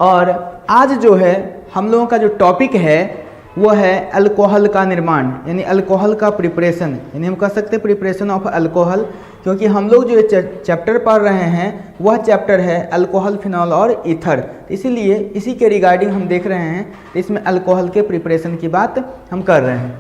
और आज जो है हम लोगों का जो टॉपिक है वो है अल्कोहल का निर्माण, यानी अल्कोहल का प्रिपरेशन, यानी हम कह सकते हैं प्रिपरेशन ऑफ अल्कोहल, क्योंकि हम लोग जो चैप्टर पढ़ रहे हैं वह चैप्टर है अल्कोहल, फिनॉल और ईथर। इसीलिए इसी के रिगार्डिंग हम देख रहे हैं, इसमें अल्कोहल के प्रिपरेशन की बात हम कर रहे हैं।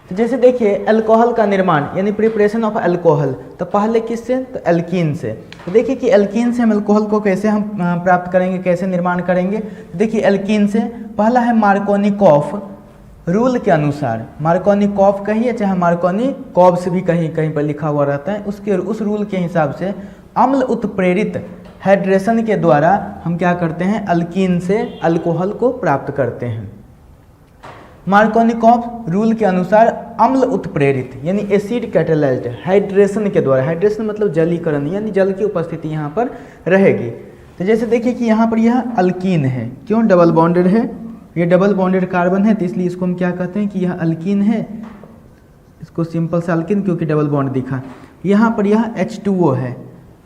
तो जैसे देखिए अल्कोहल का निर्माण यानी प्रिपरेशन ऑफ अल्कोहल, तो पहले किससे, तो एल्कीन से। तो देखिए कि एल्कीन से हम अल्कोहल को कैसे हम प्राप्त करेंगे, कैसे निर्माण करेंगे। देखिए एल्कीन से पहला है मार्कोनिकॉफ रूल के अनुसार, मार्कोनिकॉफ कहिए चाहे मार्कोनिकॉव्स भी कहीं कहीं पर लिखा हुआ रहता है, उस रूल के हिसाब से अम्ल उत्प्रेरित हाइड्रेशन के द्वारा हम क्या करते हैं, अल्कीन से अल्कोहल को प्राप्त करते हैं। मार्कोनिकॉफ रूल के अनुसार अम्ल उत्प्रेरित यानी एसिड कैटेलाइज्ड हाइड्रेशन के द्वारा, हाइड्रेशन मतलब जलीकरण यानी जल की उपस्थिति यहाँ पर रहेगी। तो जैसे देखिए कि यहाँ पर यह अल्कीन है, क्यों, डबल बॉन्डेड है, ये डबल बॉन्डेड कार्बन है, तो इसलिए इसको हम क्या कहते हैं कि यह अल्कीन है, इसको सिंपल सा अल्कीन क्योंकि डबल बॉन्ड दिखा। यहाँ पर यह H2O है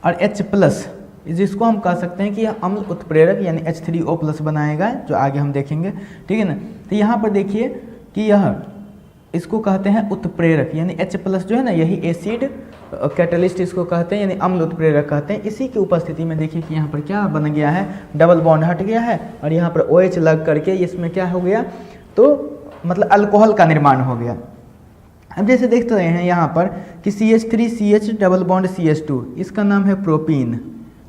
और H+, जिसको हम कह सकते हैं कि यह अम्ल उत्प्रेरक यानी H3O+ बनाएगा, जो आगे हम देखेंगे, ठीक है ना। तो यहाँ पर देखिए कि यह इसको कहते हैं उत्प्रेरक यानी H+ जो है ना, यही एसिड कैटलिस्ट इसको कहते हैं, यानी अम्ल उत्प्रेरक कहते हैं। इसी की उपस्थिति में देखिए कि यहाँ पर क्या बन गया है, डबल बॉन्ड हट गया है और यहाँ पर OH लग करके इसमें क्या हो गया, तो मतलब अल्कोहल का निर्माण हो गया। अब जैसे देखते रहे हैं यहाँ पर कि CH3CH डबल बॉन्ड CH2, इसका नाम है प्रोपीन।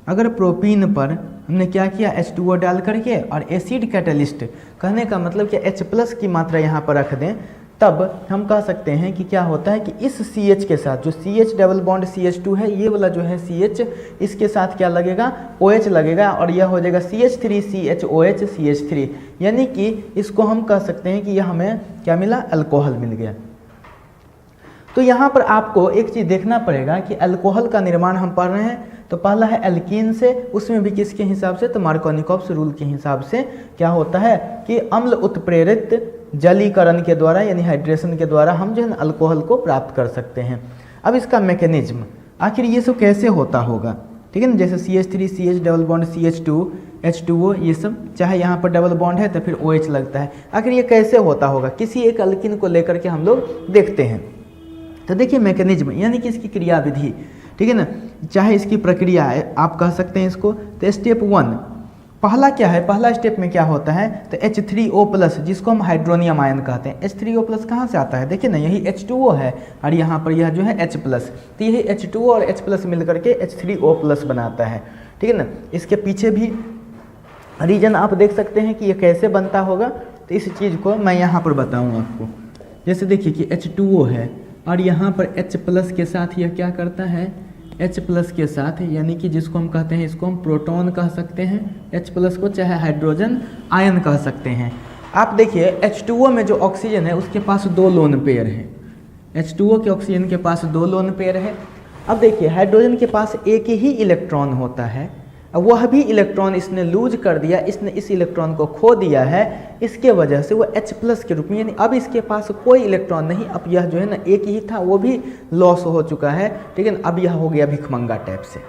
अगर प्रोपीन पर हमने क्या किया, H2O डाल करके और एसिड कैटलिस्ट, कहने का मतलब कि H+ की मात्रा यहाँ पर रख दें, तब हम कह सकते हैं कि क्या होता है कि इस CH के साथ जो CH डबल बॉन्ड CH2 है, ये वाला जो है CH, इसके साथ क्या लगेगा, OH लगेगा और यह हो जाएगा CH3CHOH CH3, यानी कि इसको हम कह सकते हैं कि यह हमें क्या मिला, अल्कोहल मिल गया। तो यहाँ पर आपको एक चीज़ देखना पड़ेगा कि अल्कोहल का निर्माण हम पढ़ रहे हैं, तो पहला है एल्कीन से, उसमें भी किसके हिसाब से, तो मार्कोनिकॉफ रूल के हिसाब से क्या होता है कि अम्ल उत्प्रेरित जलीकरण के द्वारा यानी हाइड्रेशन के द्वारा हम जो है ना अल्कोहल को प्राप्त कर सकते हैं। अब इसका मैकेनिज्म, आखिर ये सब कैसे होता होगा, ठीक है ना। जैसे CH3CH double bond CH2 H2O, ये सब चाहे यहाँ पर डबल बॉन्ड है तो फिर OH लगता है, आखिर ये कैसे होता होगा, किसी एक अल्कीन को लेकर के हम लोग देखते हैं। तो देखिए मैकेनिज्म यानी कि इसकी क्रियाविधि, ठीक है ना, चाहे इसकी प्रक्रिया है आप कह सकते हैं इसको। तो स्टेप 1 पहला क्या है, पहला स्टेप में क्या होता है, तो H3O+, जिसको हम हाइड्रोनियम आयन कहते हैं। H3O+ कहाँ से आता है, देखिए ना, यही H2O है और यहाँ पर यह जो है H+, तो यही H2O और H+ मिल करके H3O+ बनाता है, ठीक है ना। इसके पीछे भी रीजन आप देख सकते हैं कि ये कैसे बनता होगा, तो इस चीज़ को मैं यहाँ पर बताऊँ आपको। जैसे देखिए कि H2O है और यहाँ पर H+ के साथ यह क्या करता है, H+ के साथ, यानी कि जिसको हम कहते हैं, इसको हम प्रोटॉन कह सकते हैं, H+ को चाहे हाइड्रोजन आयन कह सकते हैं। आप देखिए H2O में जो ऑक्सीजन है उसके पास 2 लोन पेयर है, H2O के ऑक्सीजन के पास 2 लोन पेयर है। अब देखिए हाइड्रोजन के पास एक ही इलेक्ट्रॉन होता है, अब वह भी इलेक्ट्रॉन इसने लूज कर दिया, इसने इस इलेक्ट्रॉन को खो दिया है, इसके वजह से वो H+ के रूप में, यानी अब इसके पास कोई इलेक्ट्रॉन नहीं, अब यह जो है ना एक ही था वो भी लॉस हो चुका है, ठीक है ना। अब यह हो गया भिखमंगा टाइप से,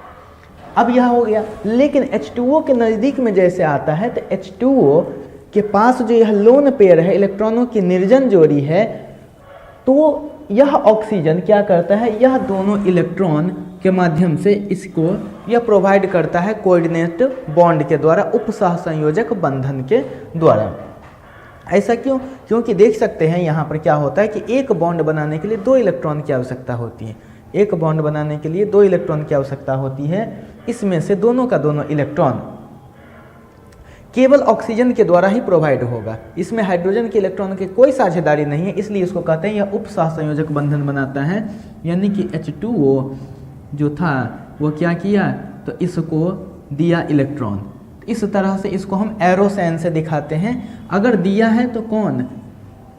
अब यह हो गया। लेकिन H2O के नज़दीक में जैसे आता है तो H2O के पास जो यह लोन पेयर है, इलेक्ट्रॉनों की निर्जन जोड़ी है, तो यह ऑक्सीजन क्या करता है, यह दोनों इलेक्ट्रॉन के माध्यम से इसको यह प्रोवाइड करता है कोऑर्डिनेट बॉन्ड के द्वारा, उपसह संयोजक बंधन के द्वारा। ऐसा क्यों, क्योंकि देख सकते हैं यहाँ पर क्या होता है कि एक बॉन्ड बनाने के लिए 2 इलेक्ट्रॉन की आवश्यकता होती है, एक बॉन्ड बनाने के लिए 2 इलेक्ट्रॉन की आवश्यकता होती है। इसमें से दोनों का दोनों इलेक्ट्रॉन केवल ऑक्सीजन के द्वारा ही प्रोवाइड होगा, इसमें हाइड्रोजन के इलेक्ट्रॉन की कोई साझेदारी नहीं है, इसलिए इसको कहते हैं यह उपसह संयोजक बंधन बनाता है। यानी कि H2O जो था वो क्या किया, तो इसको दिया इलेक्ट्रॉन, इस तरह से इसको हम एरो साइन से दिखाते हैं। अगर दिया है तो कौन,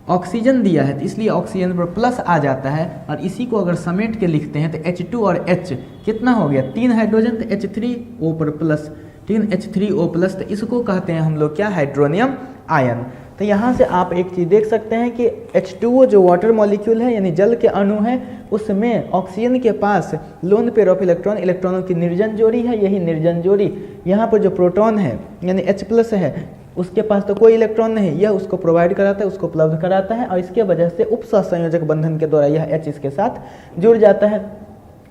ऑक्सीजन दिया है, तो इसलिए ऑक्सीजन पर प्लस आ जाता है, और इसी को अगर समेट के लिखते हैं तो H2 और H कितना हो गया, 3 हाइड्रोजन, तो H3O पर प्लस, ठीक है, H3O+, तो इसको कहते हैं हम लोग क्या, हाइड्रोनियम आयन। तो यहाँ से आप एक चीज़ देख सकते हैं कि H2O जो वाटर मॉलिक्यूल है यानी जल के अणु है, उसमें ऑक्सीजन के पास लोन पेयर ऑफ इलेक्ट्रॉन, इलेक्ट्रॉनों की निर्जन जोड़ी है। यही निर्जन जोड़ी यहाँ पर जो प्रोटॉन है यानी H+ है, उसके पास तो कोई इलेक्ट्रॉन नहीं, यह उसको प्रोवाइड कराता है, उसको उपलब्ध कराता है, और इसके वजह से उपसहसंयोजक बंधन के द्वारा यह H इसके साथ जुड़ जाता है।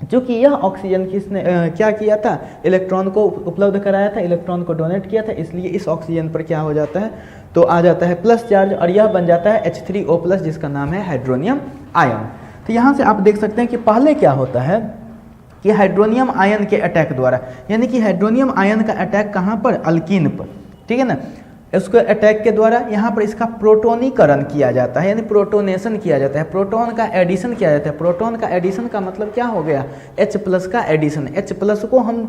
क्योंकि यह ऑक्सीजन किसने क्या किया था, इलेक्ट्रॉन को उपलब्ध कराया था, इलेक्ट्रॉन को डोनेट किया था, इसलिए इस ऑक्सीजन पर क्या हो जाता है, तो आ जाता है प्लस चार्ज, और यह बन जाता है H3O+, जिसका नाम है हाइड्रोनियम आयन। तो यहाँ से आप देख सकते हैं कि पहले क्या होता है कि हाइड्रोनियम आयन के अटैक द्वारा, यानी कि हाइड्रोनियम आयन का अटैक कहाँ पर, अल्कीन पर, ठीक है ना, उसको अटैक के द्वारा यहाँ पर इसका प्रोटोनीकरण किया जाता है, यानी प्रोटोनेशन किया जाता है, प्रोटॉन का एडिशन किया जाता है। प्रोटॉन का एडिशन का मतलब क्या हो गया, H+ का एडिशन, H+ को हम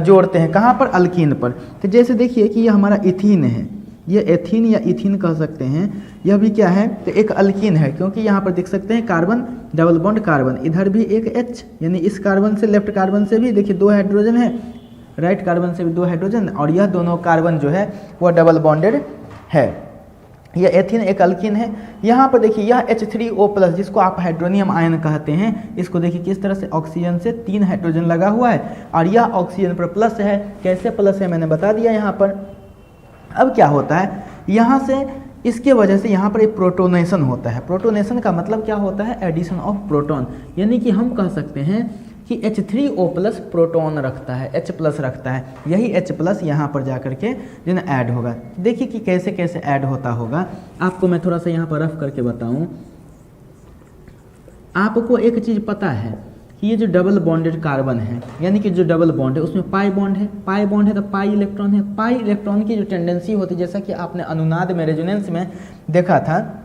जोड़ते हैं कहाँ पर, अल्कीन पर। तो जैसे देखिए कि यह हमारा इथीन है, ये एथीन या इथीन कह सकते हैं, यह भी क्या है, तो एक अल्कीन है, क्योंकि यहाँ पर देख सकते हैं कार्बन डबल बॉन्ड कार्बन, इधर भी एक H, यानी इस कार्बन से, लेफ्ट कार्बन से भी देखिए 2 हाइड्रोजन है, राइट कार्बन से भी 2 हाइड्रोजन, और यह दोनों कार्बन जो है वह डबल बॉन्डेड है। यह एथीन एक अल्कीन है। यहाँ पर देखिए यह H3O+, जिसको आप हाइड्रोनियम आयन कहते हैं, इसको देखिए किस तरह से ऑक्सीजन से 3 हाइड्रोजन लगा हुआ है, और यह ऑक्सीजन पर प्लस है। कैसे प्लस है मैंने बता दिया यहाँ पर। अब क्या होता है, यहाँ से इसके वजह से यहाँ पर एक प्रोटोनेशन होता है। प्रोटोनेशन का मतलब क्या होता है, एडिशन ऑफ प्रोटॉन, यानी कि हम कह सकते हैं कि H3O+ प्रोटॉन रखता है, H+ रखता है, यही H+ यहाँ पर जा कर के जो है ऐड होगा। देखिए कि कैसे कैसे ऐड होता होगा, आपको मैं थोड़ा सा यहाँ पर रफ करके बताऊँ। आपको एक चीज़ पता है कि ये जो डबल बॉन्डेड कार्बन है, यानी कि जो डबल बॉन्ड है उसमें पाई बॉन्ड है, पाई बॉन्ड है तो पाई इलेक्ट्रॉन है। पाई इलेक्ट्रॉन की जो टेंडेंसी होती है, जैसा कि आपने अनुनाद में, रेजोनेंस में देखा था,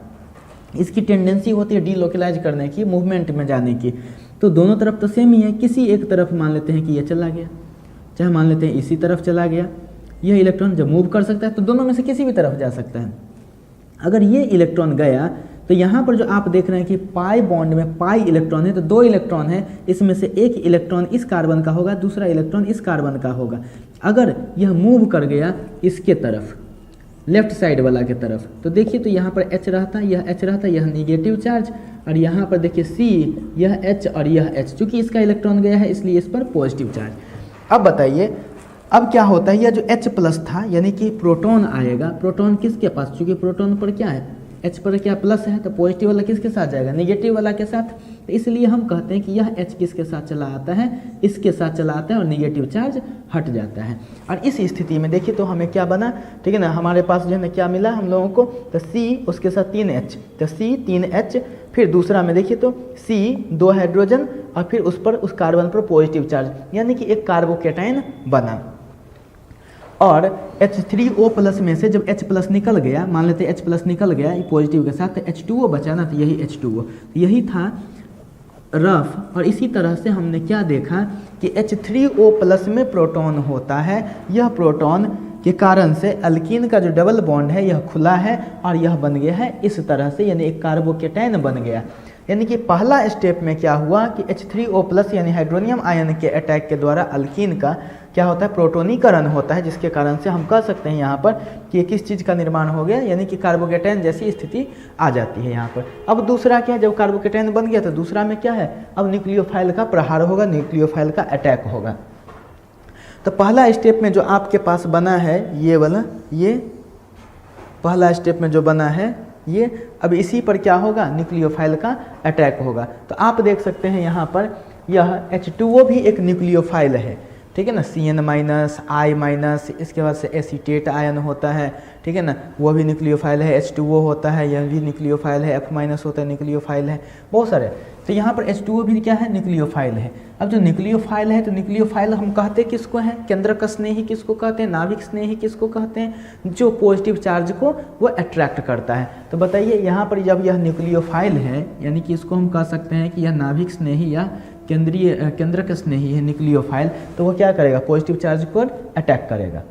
इसकी टेंडेंसी होती है डीलोकलाइज करने की, मूवमेंट में जाने की। तो दोनों तरफ तो सेम ही है, किसी एक तरफ मान लेते हैं कि ये चला गया, चाहे मान लेते हैं इसी तरफ चला गया, यह इलेक्ट्रॉन जब मूव कर सकता है तो दोनों में से किसी भी तरफ जा सकता है। अगर ये इलेक्ट्रॉन गया तो यहाँ पर जो आप देख रहे हैं कि पाई बॉन्ड में पाई इलेक्ट्रॉन है, तो 2 इलेक्ट्रॉन है, इसमें से एक इलेक्ट्रॉन इस कार्बन का होगा, दूसरा इलेक्ट्रॉन इस कार्बन का होगा। अगर यह मूव कर गया इसके तरफ, लेफ्ट साइड वाला के तरफ, तो देखिए तो यहाँ पर H रहता, यह H रहता, यह निगेटिव चार्ज, और यहाँ पर देखिए C, यह H और यह H, चूँकि इसका इलेक्ट्रॉन गया है इसलिए इस पर पॉजिटिव चार्ज। अब बताइए अब क्या होता है, यह जो H+ था, यानी कि प्रोटॉन आएगा, प्रोटॉन किसके पास, चूँकि प्रोटॉन पर क्या है, H पर क्या प्लस है, तो पॉजिटिव वाला किसके साथ जाएगा, नेगेटिव वाला के साथ। तो इसलिए हम कहते हैं कि यह H किसके साथ चला आता है, इसके साथ चला आता है, और नेगेटिव चार्ज हट जाता है। और इस स्थिति में देखिए तो हमें क्या बना, ठीक है ना, हमारे पास जो है ना क्या मिला हम लोगों को, तो C उसके साथ 3H, तो C 3H, फिर दूसरा में देखिए तो C 2 हाइड्रोजन, और फिर उस पर उस कार्बन पर पॉजिटिव चार्ज, यानी कि एक कार्बोकेटाइन बना। और H3O+ में से जब H+ निकल गया, मान लेते H+ निकल गया ये पॉजिटिव के साथ, तो H2O बचा ना, तो यही H2O, यही था रफ। और इसी तरह से हमने क्या देखा कि H3O+ में प्रोटॉन होता है, यह प्रोटॉन के कारण से अल्कीन का जो डबल बॉन्ड है यह खुला है, और यह बन गया है इस तरह से, यानी एक कार्बोकेटाइन बन गया। यानी कि पहला स्टेप में क्या हुआ कि H3O+ यानी हाइड्रोनियम आयन के अटैक के द्वारा अल्कीन का क्या होता है, प्रोटोनीकरण होता है, जिसके कारण से हम कह सकते हैं यहाँ पर कि किस चीज़ का निर्माण हो गया, यानी कि कार्बोकेटाइन जैसी स्थिति आ जाती है यहाँ पर। अब दूसरा क्या है, जब कार्बोकेटाइन बन गया तो दूसरा में क्या है, अब न्यूक्लियोफाइल का प्रहार होगा, न्यूक्लियोफाइल का अटैक होगा। तो पहला स्टेप में जो आपके पास बना है ये वाला, ये पहला स्टेप में जो बना है ये, अब इसी पर क्या होगा, न्यूक्लियोफाइल का अटैक होगा। तो आप देख सकते हैं यहाँ पर यह H2O भी एक न्यूक्लियोफाइल है, ठीक है ना, CN-, I-, इसके बाद से एसीटेट आयन होता है, ठीक है ना, वो भी न्यूक्लियोफाइल है। H2O होता है, यह भी न्यूक्लियोफाइल है। F- होता है, न्यूक्लियोफाइल है, बहुत सारे। तो यहाँ पर H2O भी क्या है, न्यूक्लियोफाइल है। अब जो न्यूक्लियोफाइल है, तो न्यूक्लियोफाइल हम कहते किसको हैं, केंद्रक स्नेही किसको कहते हैं, नाभिक स्नेही किसको कहते हैं, जो पॉजिटिव चार्ज को वो अट्रैक्ट करता है। तो बताइए यहाँ पर जब यह न्यूक्लियोफाइल है, यानी कि इसको हम कह सकते हैं कि यह नाभिक स्नेही या केंद्रक स्नेही है न्यूक्लियोफाइल, तो वो क्या करेगा, पॉजिटिव चार्ज पर अटैक करेगा।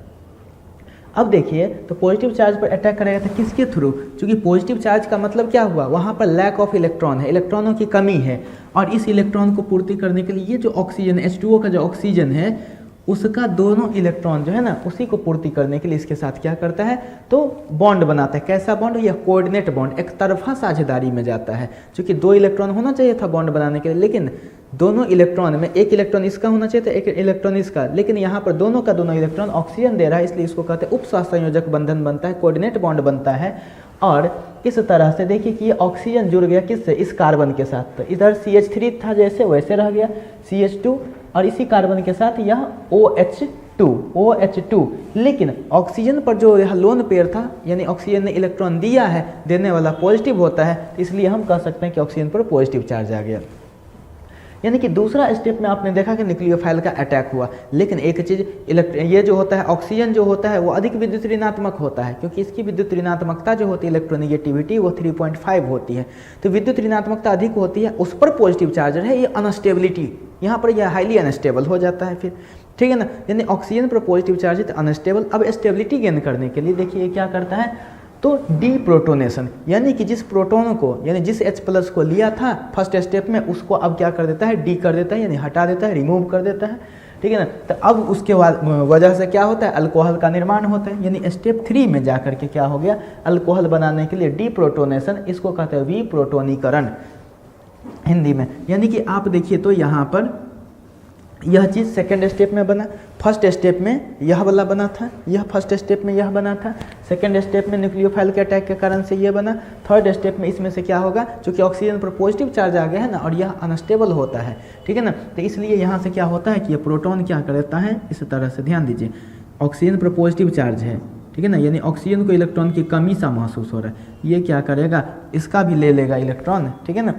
अब देखिए तो पॉजिटिव चार्ज पर अटैक करेगा तो किसके थ्रू, क्योंकि पॉजिटिव चार्ज का मतलब क्या हुआ, वहाँ पर लैक ऑफ इलेक्ट्रॉन है, इलेक्ट्रॉनों की कमी है, और इस इलेक्ट्रॉन को पूर्ति करने के लिए ये जो ऑक्सीजन H2O का जो ऑक्सीजन है उसका दोनों इलेक्ट्रॉन जो है ना उसी को पूर्ति करने के लिए इसके साथ क्या करता है, तो बॉन्ड बनाता है। कैसा बॉन्ड? यह कोऑर्डिनेट बॉन्ड, एक तरफा साझेदारी में जाता है। क्योंकि 2 इलेक्ट्रॉन होना चाहिए था बॉन्ड बनाने के लिए, लेकिन दोनों इलेक्ट्रॉन में एक इलेक्ट्रॉन इसका होना चाहिए था, एक इलेक्ट्रॉन इसका, लेकिन यहाँ पर दोनों का दोनों इलेक्ट्रॉन ऑक्सीजन दे रहा है, इसलिए इसको कहते हैं उप सहसंयोजक बंधन बनता है, कोऑर्डिनेट बॉन्ड बनता है। और किस तरह से देखिए कि ये ऑक्सीजन जुड़ गया किससे? इस कार्बन के साथ। तो इधर CH3 था जैसे वैसे रह गया CH2, और इसी कार्बन के साथ यह OH2। लेकिन ऑक्सीजन पर जो यह लोन पेयर था, यानी ऑक्सीजन ने इलेक्ट्रॉन दिया है, देने वाला पॉजिटिव होता है, इसलिए हम कह सकते हैं कि ऑक्सीजन पर पॉजिटिव चार्ज आ गया। यानी कि दूसरा स्टेप में आपने देखा कि न्यूक्लियोफाइल का अटैक हुआ। लेकिन एक चीज़, ये जो होता है ऑक्सीजन जो होता है वो अधिक विद्युत ऋणात्मक होता है, क्योंकि इसकी विद्युत ऋणात्मकता जो होती है इलेक्ट्रोनिगेटिविटी वो 3.5 होती है। तो विद्युत ऋणात्मकता अधिक होती है, उस पर पॉजिटिव चार्ज है, ये अनस्टेबिलिटी, यहाँ पर यह हाईली अनस्टेबल हो जाता है फिर, ठीक है ना। यानी ऑक्सीजन पर पॉजिटिव चार्ज है तो अनस्टेबल। अब स्टेबिलिटी गेन करने के लिए देखिए क्या करता है, तो डीप्रोटोनेशन, यानी कि जिस प्रोटोन को, यानी जिस H+ को लिया था फर्स्ट स्टेप में, उसको अब क्या कर देता है, डी कर देता है, यानी हटा देता है, रिमूव कर देता है, ठीक है ना। तो अब उसके बाद वजह से क्या होता है, अल्कोहल का निर्माण होता है। यानी स्टेप 3 में जा करके क्या हो गया, अल्कोहल बनाने के लिए डीप्रोटोनेशन, इसको कहते हैं विप्रोटोनीकरण हिंदी में। यानी कि आप देखिए तो यहाँ पर यह चीज़ सेकेंड स्टेप में बना, फर्स्ट स्टेप में यह वाला बना था, यह फर्स्ट स्टेप में यह बना था, सेकेंड स्टेप में न्यूक्लियोफाइल के अटैक के कारण से यह बना, थर्ड स्टेप में इसमें से क्या होगा, चूँकि ऑक्सीजन पर पॉजिटिव चार्ज आ गया है ना और यह अनस्टेबल होता है, ठीक है ना। तो इसलिए यहाँ से क्या होता है कि ये प्रोटॉन क्या करता है, इस तरह से ध्यान दीजिए, ऑक्सीजन पर पॉजिटिव चार्ज है, ठीक है ना, यानी ऑक्सीजन को इलेक्ट्रॉन की कमी सा महसूस हो रहा है, ये क्या करेगा, इसका भी ले लेगा इलेक्ट्रॉन, ठीक है ना।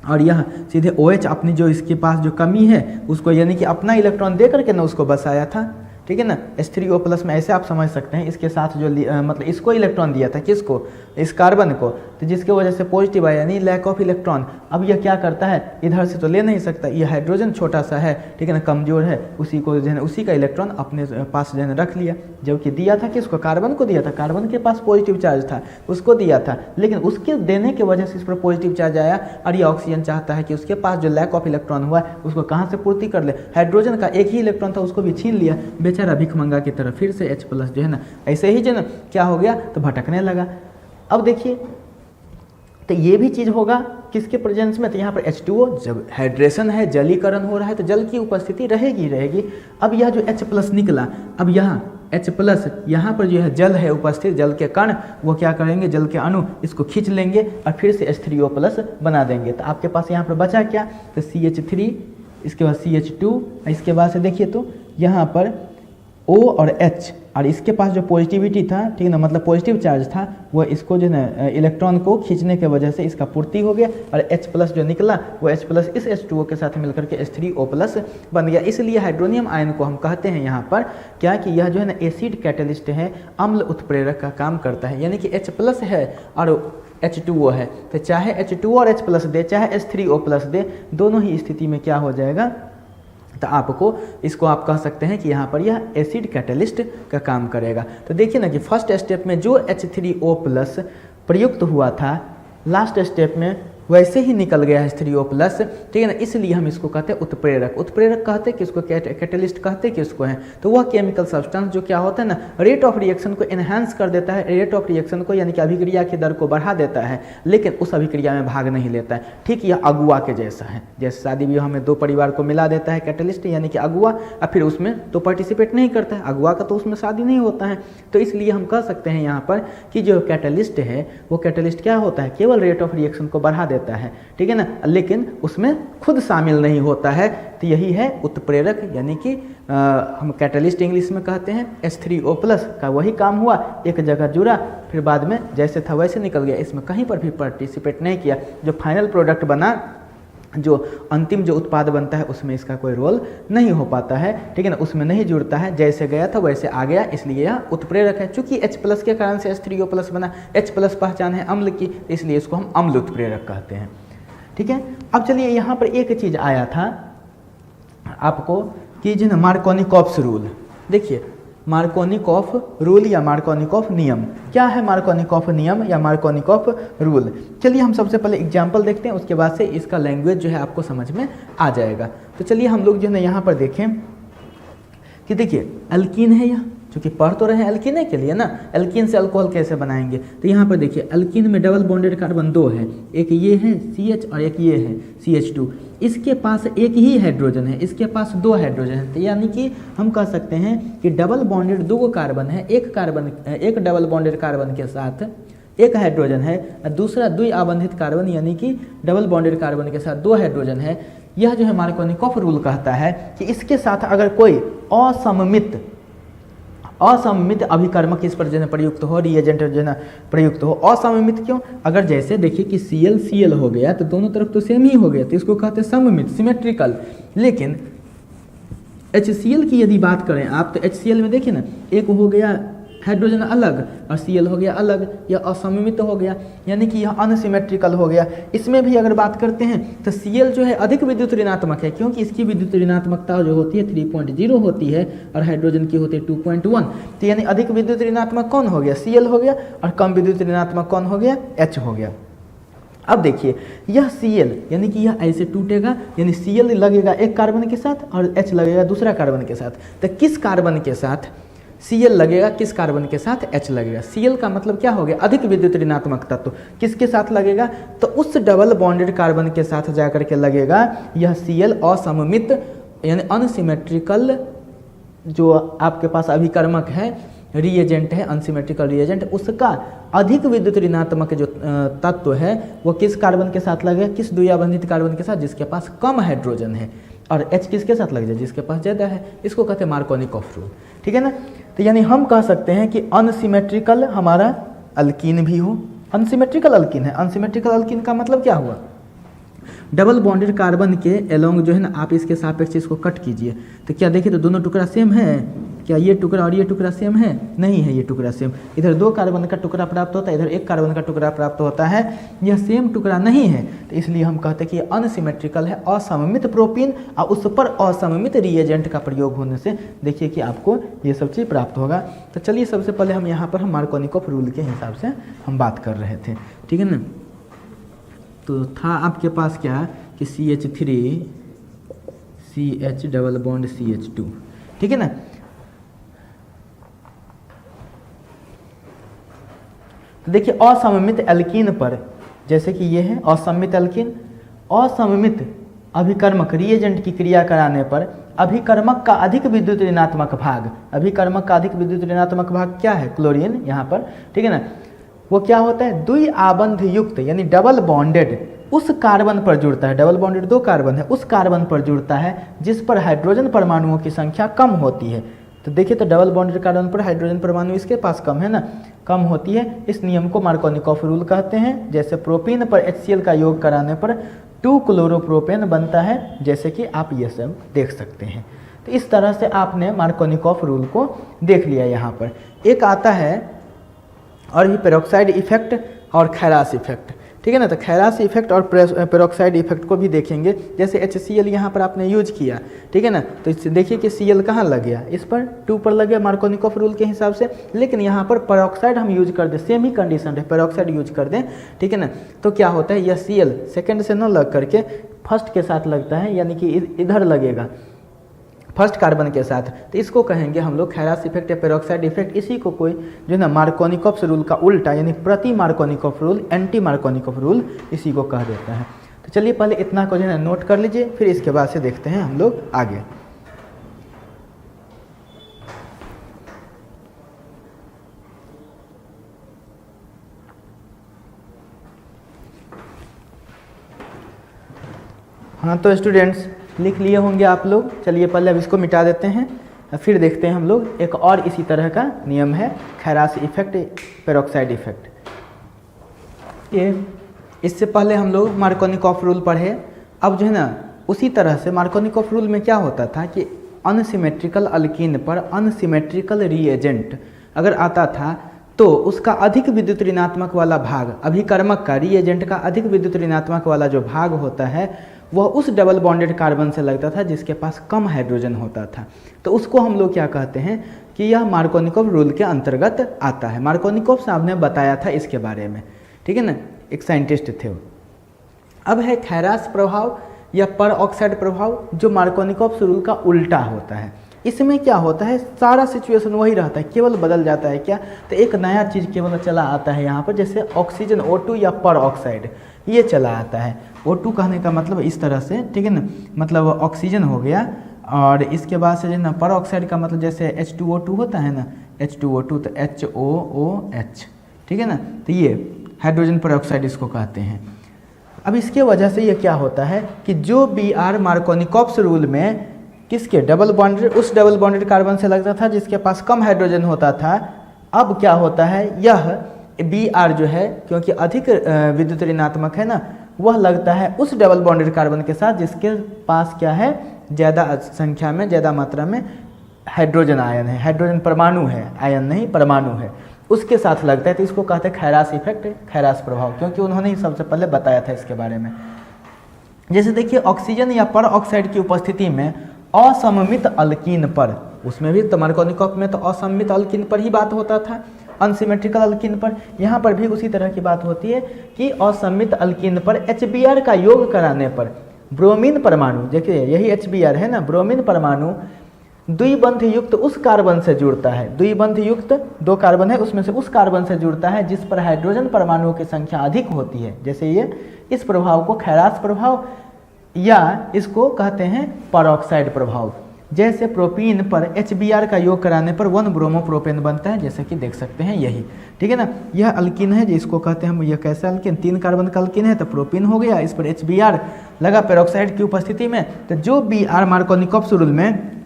और यह सीधे OH अपनी जो इसके पास जो कमी है उसको, यानी कि अपना इलेक्ट्रॉन दे करके ना उसको बसाया था, ठीक है ना। H3O+ में ऐसे आप समझ सकते हैं, इसके साथ जो मतलब इसको इलेक्ट्रॉन दिया था, किसको, इस कार्बन को, तो जिसके वजह से पॉजिटिव आया, यानी लैक ऑफ इलेक्ट्रॉन। अब यह क्या करता है, इधर से तो ले नहीं सकता, ये हाइड्रोजन छोटा सा है, ठीक है ना, कमजोर है, उसी को जो है उसी का इलेक्ट्रॉन अपने पास जो है रख लिया, जबकि दिया था किसको, कार्बन को दिया था, कार्बन के पास पॉजिटिव चार्ज था, उसको दिया था, लेकिन उसके देने की वजह से इस पर पॉजिटिव चार्ज आया। और ये ऑक्सीजन चाहता है कि उसके पास जो लैक ऑफ इलेक्ट्रॉन हुआ है उसको कहाँ से पूर्ति कर ले, हाइड्रोजन का एक ही इलेक्ट्रॉन था उसको भी छीन लिया, बेचारा भिखमंगा की तरह फिर से H+ जो है ना ऐसे ही जो ना क्या हो गया, तो भटकने लगा। अब देखिए तो ये भी चीज़ होगा किसके प्रेजेंस में, तो यहाँ पर H2O, जब हाइड्रेशन है, जलीकरण हो रहा है, तो जल की उपस्थिति रहेगी रहेगी। अब यह जो H+ निकला, अब यहाँ H+ यहाँ पर जो है जल है उपस्थित, जल के कण, वो क्या करेंगे, जल के अणु इसको खींच लेंगे और फिर से H3O+ बना देंगे। तो आपके पास यहाँ पर बचा क्या, तो CH3, इसके बाद CH2, इसके बाद से देखिए तो यहाँ पर O और H, और इसके पास जो पॉजिटिविटी था, ठीक है ना, मतलब पॉजिटिव चार्ज था, वो इसको जो है इलेक्ट्रॉन को खींचने के वजह से इसका पूर्ति हो गया, और H+ जो निकला वो H+ इस H2O के साथ मिलकर के H3O+ बन गया। इसलिए हाइड्रोनियम आयन को हम कहते हैं यहाँ पर क्या, कि यह जो है ना एसिड कैटलिस्ट है, अम्ल उत्प्रेरक का काम करता है। यानी कि H+ है और H2O है, तो चाहे H2O और H+ दे, चाहे H3O+ दे, दोनों ही स्थिति में क्या हो जाएगा, तो आपको इसको आप कह सकते हैं कि यहाँ पर यह एसिड कैटलिस्ट का काम करेगा। तो देखिए ना कि फर्स्ट स्टेप में जो H3O+ प्रयुक्त हुआ था, लास्ट स्टेप में वैसे ही निकल गया है H3O+, ठीक है ना। इसलिए हम इसको कहते हैं उत्प्रेरक। उत्प्रेरक कहते हैं किसको, कैटलिस्ट कहते हैं किसको है, तो वह केमिकल सब्सटेंस जो क्या होता है ना, रेट ऑफ रिएक्शन को एनहांस कर देता है, रेट ऑफ रिएक्शन को यानी कि अभिक्रिया की दर को बढ़ा देता है, लेकिन उस अभिक्रिया में भाग नहीं लेता है। ठीक यह अगुआ के जैसा है, जैसे शादी विवाह में 2 परिवार को मिला देता है कैटलिस्ट यानी कि अगुआ, और फिर उसमें तो पार्टिसिपेट नहीं करता है, अगुआ का तो उसमें शादी नहीं होता है। तो इसलिए हम कह सकते हैं यहाँ पर कि जो कैटलिस्ट है वो कैटलिस्ट क्या होता है, केवल रेट ऑफ रिएक्शन को बढ़ा देता है, ठीक है ना, लेकिन उसमें खुद शामिल नहीं होता है। तो यही है उत्प्रेरक, यानी कि हम कैटलिस्ट इंग्लिश में कहते हैं। H3O+ का वही काम हुआ, एक जगह जुड़ा, फिर बाद में जैसे था वैसे निकल गया, इसमें कहीं पर भी पार्टिसिपेट नहीं किया। जो फाइनल प्रोडक्ट बना, जो अंतिम जो उत्पाद बनता है, उसमें इसका कोई रोल नहीं हो पाता है, ठीक है ना, उसमें नहीं जुड़ता है, जैसे गया था वैसे आ गया, इसलिए यह उत्प्रेरक है। चूंकि H+ के कारण से H3O+ बना, H+ पहचान है अम्ल की, इसलिए इसको हम अम्ल उत्प्रेरक कहते हैं, ठीक है। अब चलिए यहाँ पर एक चीज़ आया था आपको कि जो मार्कोनिकॉफ्स रूल, देखिए मार्कोनिकॉफ रूल या मार्कोनिकॉफ नियम, क्या है मार्कोनिकॉफ नियम या मार्कोनिकॉफ रूल। चलिए हम सबसे पहले एग्जांपल देखते हैं, उसके बाद से इसका लैंग्वेज जो है आपको समझ में आ जाएगा। तो चलिए हम लोग जो है ना यहाँ पर देखें, कि देखिए अल्कीन है यह, चूँकि पढ़ तो रहे हैं अल्कीन है के लिए ना, अल्कीन से अल्कोहल कैसे बनाएंगे। तो यहाँ पर देखिए अल्कीन में डबल बॉन्डेड कार्बन 2 है, एक ये है CH और एक ये है CH2। इसके पास एक ही हाइड्रोजन है, इसके पास 2 हाइड्रोजन है। तो यानी कि हम कह सकते हैं कि डबल बॉन्डेड 2 कार्बन है, एक डबल बॉन्डेड कार्बन के साथ एक हाइड्रोजन है और दूसरा द्विआबंधित कार्बन यानी कि डबल बॉन्डेड कार्बन के साथ 2 हाइड्रोजन है। यह जो है मार्कोनिकॉफ रूल कहता है कि इसके साथ अगर कोई असममित अभिकर्मक इस पर जो है प्रयुक्त हो, रिएजेंट जो है प्रयुक्त हो। असममित क्यों? अगर जैसे देखिए कि Cl हो गया तो दोनों तरफ तो सेम ही हो गया, तो इसको कहते हैं सममित, सिमेट्रिकल। लेकिन HCl की यदि बात करें आप, तो HCl में देखिए ना, एक हो गया हाइड्रोजन अलग और Cl हो गया अलग, यह असममित हो गया, यानी कि यह अनसिमेट्रिकल हो गया। इसमें भी अगर बात करते हैं तो Cl जो है अधिक विद्युत ऋणात्मक है, क्योंकि इसकी विद्युत ऋणात्मकता जो होती है 3.0 होती है और हाइड्रोजन की होती है 2.1। तो यानी अधिक विद्युत ऋणात्मक कौन हो गया? Cl हो गया, और कम विद्युत ऋणात्मक कौन हो गया? H हो गया। अब देखिए यह Cl यानी कि यह ऐसे टूटेगा, यानी Cl लगेगा एक कार्बन के साथ और H लगेगा दूसरा कार्बन के साथ। तो किस कार्बन के साथ Cl लगेगा, किस कार्बन के साथ H लगेगा? Cl का मतलब क्या हो गया? अधिक विद्युत ऋणात्मक तत्व। किसके साथ लगेगा? तो उस डबल बॉन्डेड कार्बन के साथ जाकर के लगेगा यह Cl असममित यानी अनसिमेट्रिकल जो आपके पास अभिकर्मक है, रिएजेंट है, अनसिमेट्रिकल रिएजेंट, उसका अधिक विद्युत ऋणात्मक जो तत्व है वो किस कार्बन के साथ लगेगा? किस द्विआबंधित कार्बन के साथ? जिसके पास कम हाइड्रोजन है। और H किसके साथ लग जाए? जिसके पास ज़्यादा है। इसको कहते हैं मार्कोनिकॉफ रूल, ठीक है ना। तो यानी हम कह सकते हैं कि अनसिमेट्रिकल हमारा अल्कीन भी हो, अनसिमेट्रिकल अल्कीन है। अनसिमेट्रिकल अल्कीन का मतलब क्या हुआ? डबल बॉन्डेड कार्बन के एलोंग जो है ना, आप इसके सापेक्ष इसको कट कीजिए तो क्या देखिए, तो दोनों टुकड़ा सेम है क्या? ये टुकड़ा और ये टुकड़ा सेम है? नहीं है, ये टुकड़ा सेम। इधर 2 कार्बन का टुकड़ा प्राप्त होता है, इधर 1 कार्बन का टुकड़ा प्राप्त होता है, यह सेम टुकड़ा नहीं है। तो इसलिए हम कहते हैं कि अनसिमेट्रिकल है, असममित प्रोपीन और उस पर असममित रिएजेंट का प्रयोग होने से देखिए कि आपको ये सब चीज़ प्राप्त होगा। तो चलिए सबसे पहले हम यहाँ पर हम मार्कोनिकॉफ रूल के हिसाब से हम बात कर रहे थे, ठीक है ना। तो था आपके पास क्या कि CH3 CH double bond CH2, ठीक है ना। तो देखिए असममित एल्कीन पर, जैसे कि ये है असममित एल्कीन, असममित अभिकर्मक रिएजेंट की क्रिया कराने पर अभिकर्मक का अधिक विद्युत ऋणात्मक भाग, अभिकर्मक का अधिक विद्युत ऋणात्मक भाग क्या है? क्लोरीन यहाँ पर, ठीक है ना। वो क्या होता है? द्विआबंध युक्त यानी डबल बॉन्डेड उस कार्बन पर जुड़ता है। डबल बॉन्डेड 2 कार्बन है, उस कार्बन पर जुड़ता है जिस पर हाइड्रोजन परमाणुओं की संख्या कम होती है। तो देखिए, तो डबल बॉन्डेड कार्बन पर हाइड्रोजन परमाणु इसके पास कम है ना, कम होती है। इस नियम को मार्कोनिकॉफ रूल कहते हैं। जैसे प्रोपीन पर HCl का योग कराने पर 2 क्लोरोप्रोपेन बनता है, जैसे कि आप ये सब देख सकते हैं। तो इस तरह से आपने मार्कोनिकॉफ रूल को देख लिया। यहाँ पर एक आता है और भी पेरोक्साइड इफेक्ट और खैरास इफेक्ट, ठीक है ना। तो खैरास इफेक्ट और पेरोक्साइड इफेक्ट को भी देखेंगे। जैसे HCl यहाँ पर आपने यूज किया, ठीक है ना, तो इससे देखिए कि Cl कहाँ लग गया? इस पर 2 पर लग गया मार्कोनिकॉफ रूल के हिसाब से। लेकिन यहाँ पर पेरोक्साइड हम यूज कर दें, सेम ही कंडीशन है, पेरोक्साइड यूज कर दें, ठीक है ना। तो क्या होता है, यह Cl सेकेंड से न लग करके फर्स्ट के साथ लगता है, यानी कि इधर लगेगा फर्स्ट कार्बन के साथ। तो इसको कहेंगे हम लोग खैरास इफेक्ट या पेरोक्साइड इफेक्ट। इसी को कोई जो है ना मार्कोनिकॉफ रूल का उल्टा यानी प्रति Markovnikov rule, anti Markovnikov rule, इसी को कह देता है। तो चलिए पहले इतना को जो है ना नोट कर लीजिए, फिर इसके बाद से देखते हैं हम लोग आगे। हाँ तो स्टूडेंट्स लिख लिए होंगे आप लोग। चलिए पहले अब इसको मिटा देते हैं, फिर देखते हैं हम लोग एक और इसी तरह का नियम है खैरास इफेक्ट, पेरोक्साइड इफेक्ट। ये इससे पहले हम लोग मार्कोनिकॉफ रूल पढ़े। अब जो है ना उसी तरह से मार्कोनिकॉफ रूल में क्या होता था कि अनसिमेट्रिकल अल्कीन पर अनसिमेट्रिकल रिएजेंट अगर आता था तो उसका अधिक विद्युत ऋणात्मक वाला भाग, अभिकर्मक का, रिएजेंट का अधिक विद्युत ऋणात्मक वाला जो भाग होता है वह उस डबल बॉन्डेड कार्बन से लगता था जिसके पास कम हाइड्रोजन होता था। तो उसको हम लोग क्या कहते हैं कि यह मार्कोनिकॉफ रूल के अंतर्गत आता है। मार्कोनिकॉफ साहब ने बताया था इसके बारे में, ठीक है ना, एक साइंटिस्ट थे वो। अब है खैरास प्रभाव या पर ऑक्साइड प्रभाव, जो मार्कोनिकॉफ रूल का उल्टा होता है। इसमें क्या होता है, सारा सिचुएशन वही रहता है, केवल बदल जाता है क्या, तो एक नया चीज़ केवल चला आता है यहाँ पर, जैसे ऑक्सीजन O2 या पर ऑक्साइड ये चला आता है। O2 कहने का मतलब इस तरह से, ठीक है ना, मतलब ऑक्सीजन हो गया, और इसके बाद से जो ना पर ऑक्साइड का मतलब जैसे H2O2 होता है ना, H2O2 तो HOOH, ठीक है ना, तो ये हाइड्रोजन पर ऑक्साइड इसको कहते हैं। अब इसके वजह से ये क्या होता है कि जो Br मार्कोनिकॉप्स रूल में किसके डबल बॉन्डेड, उस डबल बॉन्डेड कार्बन से लगता था जिसके पास कम हाइड्रोजन होता था, अब क्या होता है, यह Br जो है क्योंकि अधिक विद्युत ऋणात्मक है ना, वह लगता है उस डबल बॉन्डेड कार्बन के साथ जिसके पास क्या है, ज़्यादा संख्या में, ज़्यादा मात्रा में हाइड्रोजन आयन है, हाइड्रोजन परमाणु है, आयन नहीं परमाणु है, उसके साथ लगता है। तो इसको कहते हैं खैरास इफेक्ट, खैरास प्रभाव, क्योंकि उन्होंने ही सबसे पहले बताया था इसके बारे में। जैसे देखिए ऑक्सीजन या पर ऑक्साइड की उपस्थिति में असममित अल्कीन पर, उसमें भी तो मार्कोनिकॉप में तो असममित अल्कीन पर ही बात होता था, अनसिमेट्रिकल अल्कीन पर, यहाँ पर भी उसी तरह की बात होती है कि असममित अल्कीन पर HBr का योग कराने पर ब्रोमीन परमाणु, देखिए यही HBr है ना, ब्रोमीन परमाणु द्विबंध युक्त उस कार्बन से जुड़ता है, द्विबंध युक्त 2 कार्बन है उसमें से उस कार्बन से जुड़ता है जिस पर हाइड्रोजन परमाणुओं की संख्या अधिक होती है। जैसे ये, इस प्रभाव को खैरास प्रभाव या इसको कहते हैं परऑक्साइड प्रभाव। जैसे प्रोपीन पर HBr का योग कराने पर 1 ब्रोमोप्रोपेन बनता है, जैसे कि देख सकते हैं यही, ठीक है ना। यह अल्कीन है जिसको कहते हैं हम, यह कैसा अल्कीन, 3 कार्बन का अल्कीन है तो प्रोपीन हो गया, इस पर HBr लगा पेरोक्साइड की उपस्थिति में, तो जो Br मार्कोनिकॉप्स रूल में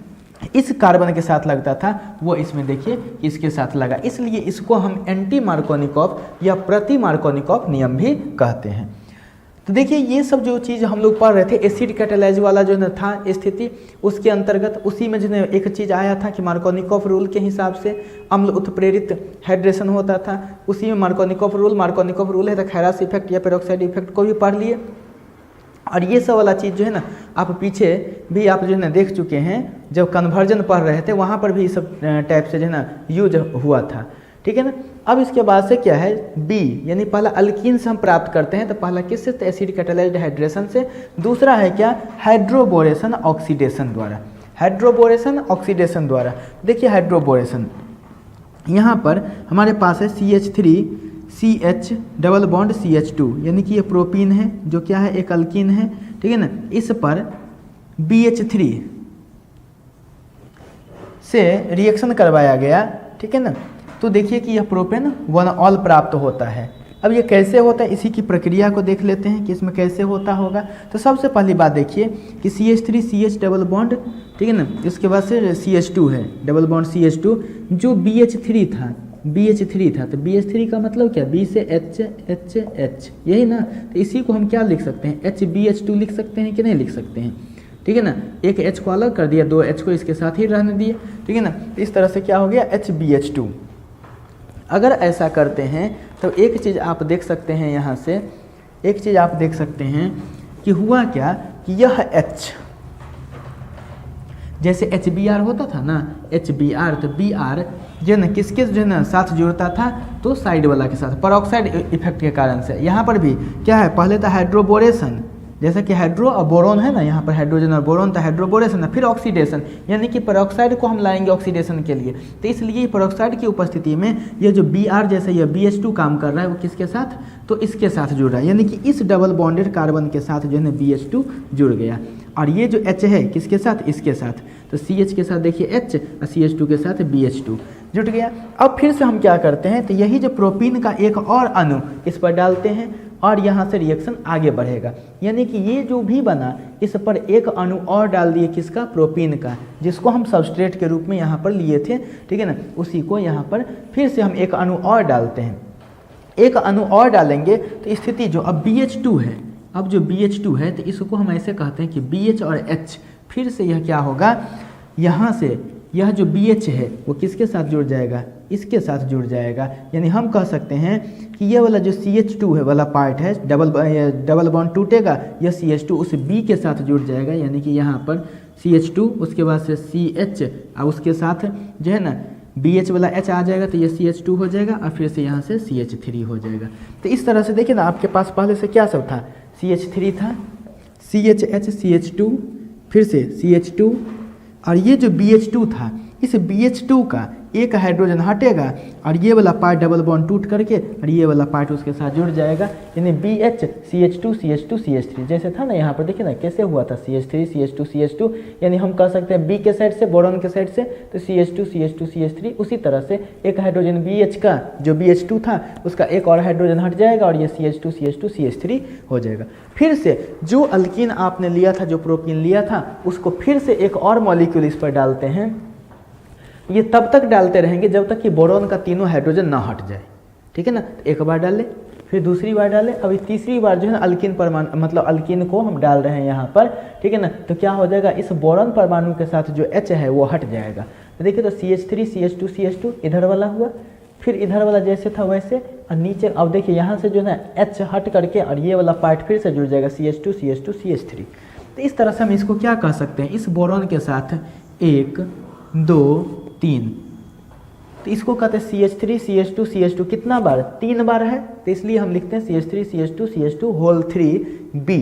इस कार्बन के साथ लगता था वो इसमें देखिए इसके साथ लगा, इसलिए इसको हम एंटी मार्कोनिकॉप या प्रति मार्कोनिकॉप नियम भी कहते हैं। तो देखिए ये सब जो चीज़ हम लोग पढ़ रहे थे, एसिड कैटालाइज वाला जो न था स्थिति, उसके अंतर्गत उसी में जो एक चीज़ आया था कि मार्कोनिकॉफ रूल के हिसाब से अम्ल उत्प्रेरित हाइड्रेशन होता था, उसी में मार्कोनिकॉफ रूल है तो खैरास इफेक्ट या पेरोक्साइड इफेक्ट को भी पढ़ लिए। और ये सब वाला चीज़ जो है ना, आप पीछे भी आप जो है ना देख चुके हैं, जब कन्वर्जन पढ़ रहे थे वहाँ पर भी सब टाइप से जो है ना यूज हुआ था, ठीक है ना। अब इसके बाद से क्या है, बी यानी पहला अल्कीन से हम प्राप्त करते हैं, तो पहला किससे, तो एसिड कैटालाइज्ड हाइड्रेशन से। दूसरा है क्या, हाइड्रोबोरेशन ऑक्सीडेशन द्वारा, हाइड्रोबोरेशन ऑक्सीडेशन द्वारा। देखिए हाइड्रोबोरेशन, यहाँ पर हमारे पास है CH3CH डबल बॉन्ड CH2, यानी कि ये प्रोपीन है जो क्या है, एक अल्कीन है, ठीक है ना। इस पर BH3 से रिएक्शन करवाया गया, ठीक है ना, तो देखिए कि यह प्रोपेन 1 ऑल प्राप्त होता है। अब ये कैसे होता है, इसी की प्रक्रिया को देख लेते हैं कि इसमें कैसे होता होगा। तो सबसे पहली बात देखिए कि CH3CH डबल बॉन्ड, ठीक है ना, इसके बाद से CH2 है, डबल बॉन्ड CH2, जो BH3 था, तो BH3 का मतलब क्या, B से H यही ना, तो इसी को हम क्या लिख सकते हैं, HBH2 लिख सकते हैं कि नहीं लिख सकते हैं, ठीक है ना। एक H को अलग कर दिया, 2 H को इसके साथ ही रहने दिए, ठीक है ना। इस तरह से क्या हो गया, HBH2। अगर ऐसा करते हैं तो एक चीज़ आप देख सकते हैं, यहाँ से एक चीज़ आप देख सकते हैं कि हुआ क्या कि यह H, जैसे HBr होता था ना, HBr, तो Br जो ना किसके जो है ना साथ जुड़ता था, तो साइड वाला के साथ, परऑक्साइड इफेक्ट के कारण से। यहाँ पर भी क्या है, पहले था हाइड्रोबोरेशन, जैसा कि हाइड्रो और बोरोन है ना, यहाँ पर हाइड्रोजन और बोरोन, तो हाइड्रोबोरेशन है, फिर ऑक्सीडेशन, यानी कि पेरोक्साइड को हम लाएंगे ऑक्सीडेशन के लिए। तो इसलिए पेरोक्साइड की उपस्थिति में ये जो Br जैसे ये BH2 काम कर रहा है, वो किसके साथ, तो इसके साथ जुड़ रहा है, यानी कि इस डबल बॉन्डेड कार्बन के साथ जो है ना BH2 जुड़ गया। और ये जो H है किसके साथ, इसके साथ, तो CH के साथ देखिए H और CH2 के साथ BH2 जुट गया। अब फिर से हम क्या करते हैं, तो यही जो प्रोपीन का एक और अणु इस पर डालते हैं और यहाँ से रिएक्शन आगे बढ़ेगा, यानी कि ये जो भी बना इस पर एक अणु और डाल दिए, किसका, प्रोपीन का, जिसको हम सबस्ट्रेट के रूप में यहाँ पर लिए थे, ठीक है ना। उसी को यहाँ पर फिर से हम एक अणु और डालते हैं, एक अणु और डालेंगे तो स्थिति जो अब BH2 है, अब जो BH2 है तो इसको हम ऐसे कहते हैं कि BH और H, फिर से यह क्या होगा, यहाँ से यह जो BH है वो किसके साथ जुड़ जाएगा, इसके साथ जुड़ जाएगा। यानी हम कह सकते हैं कि ये वाला जो CH2 है वाला पार्ट है, डबल बॉन्ड टूटेगा, यह CH2 उस B के साथ जुड़ जाएगा, यानी कि यहाँ पर CH2, उसके बाद से CH और उसके साथ जो है ना BH वाला H आ जाएगा, तो ये CH2 हो जाएगा और फिर से यहाँ से CH3 हो जाएगा। तो इस तरह से देखिए ना, आपके पास पहले से क्या सब था, CH3 था, CHH, CH2, फिर से CH2 और ये जो BH2 था, इस BH2 का एक हाइड्रोजन हटेगा और ये वाला पार्ट डबल बॉन्ड टूट करके और ये वाला पार्ट उसके साथ जुड़ जाएगा, यानी BH CH2 CH2 CH3 जैसे था ना यहाँ पर, देखिए ना कैसे हुआ था CH3 CH2 CH2, यानी हम कह सकते हैं B के साइड से, बोरॉन के साइड से तो CH2 CH2 CH3, उसी तरह से एक हाइड्रोजन BH का जो BH2 था उसका एक और हाइड्रोजन हट जाएगा और ये CH2 CH2 CH3 हो जाएगा। फिर से जो अल्कीन आपने लिया था, जो प्रोपीन लिया था, उसको फिर से एक और मॉलिक्यूल इस पर डालते हैं। ये तब तक डालते रहेंगे जब तक कि बोरॉन का तीनों हाइड्रोजन ना हट जाए, ठीक है ना। तो एक बार डाल ले, फिर दूसरी बार डालें, अभी तीसरी बार जो है ना अल्कीन परमाणु, मतलब अल्कीन को हम डाल रहे हैं यहाँ पर, ठीक है ना। तो क्या हो जाएगा, इस बोरॉन परमाणु के साथ जो H है वो हट जाएगा। तो देखिए तो CH3 CH2 CH2 इधर वाला हुआ, फिर इधर वाला जैसे था वैसे, और नीचे अब देखिए यहाँ से जो है ना H हट करके और ये वाला पार्ट फिर से जुड़ जाएगा CH2 CH2 CH3। तो इस तरह से हम इसको क्या कह सकते हैं, इस बोरॉन के साथ 1 2 3, तो इसको कहते हैं CH3 CH2 CH2 कितना बार, 3 बार है, तो इसलिए हम लिखते हैं CH3 CH2 CH2 whole 3B,